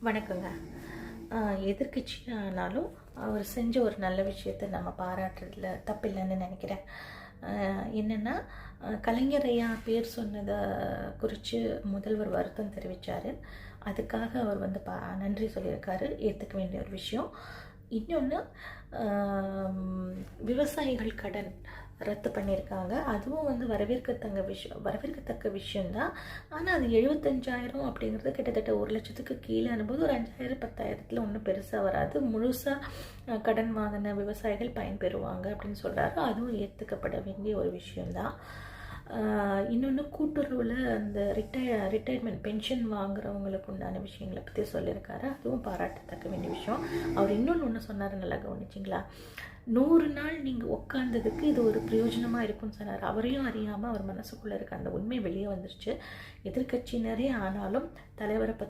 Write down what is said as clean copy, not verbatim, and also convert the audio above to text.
வணக்கங்க. எதிர்க்கட்சி ஆனாலும் அவர் செஞ்ச ஒரு நல்ல விஷயத்தை நம்ம பாராட்டுறதுல தப்பில்லைன்னு நினைக்கிறேன். என்னென்னா, கலைஞர் ஐயா பேர் சொன்னதை குறித்து முதல்வர் வருத்தம் தெரிவித்தார். அதுக்காக அவர் வந்து நன்றி சொல்லியிருக்காரு. ஏற்றுக்க வேண்டிய ஒரு விஷயம். இன்னொன்று, விவசாயிகள் கடன் ரத்து பண்ணியிருக்காங்க. அதுவும் வந்து வரவேற்கத்தக்க விஷயந்தான். ஆனால் அது 75,000 அப்படிங்கிறது கிட்டத்தட்ட 1,00,000க்கு கீழே அனும்போது ஒரு 5,000 10,000 ஒன்றும் பெருசாக வராது. முழுசாக கடன் வாங்கின விவசாயிகள் பயன்பெறுவாங்க அப்படின்னு சொல்கிறாரு. அதுவும் ஏற்றுக்கப்பட வேண்டிய ஒரு விஷயந்தான். இன்னொன்று, கூட்டுறவில் அந்த ரிட்டையர்மெண்ட் பென்ஷன் வாங்குறவங்களுக்கு உண்டான விஷயங்களை பற்றி சொல்லியிருக்காரு. அதுவும் பாராட்டத்தக்க வேண்டிய விஷயம். அவர் இன்னொன்று சொன்னார், நல்லா கவனிச்சிங்களா? 100 நாள் நீங்கள் உட்காந்ததுக்கு இது ஒரு பிரயோஜனமாக இருக்கும்னு சொன்னார். அவரையும் அறியாமல் அவர் மனசுக்குள்ளே இருக்க அந்த உண்மை வெளியே வந்துருச்சு. எதிர்கட்சியினரே ஆனாலும் தலைவரை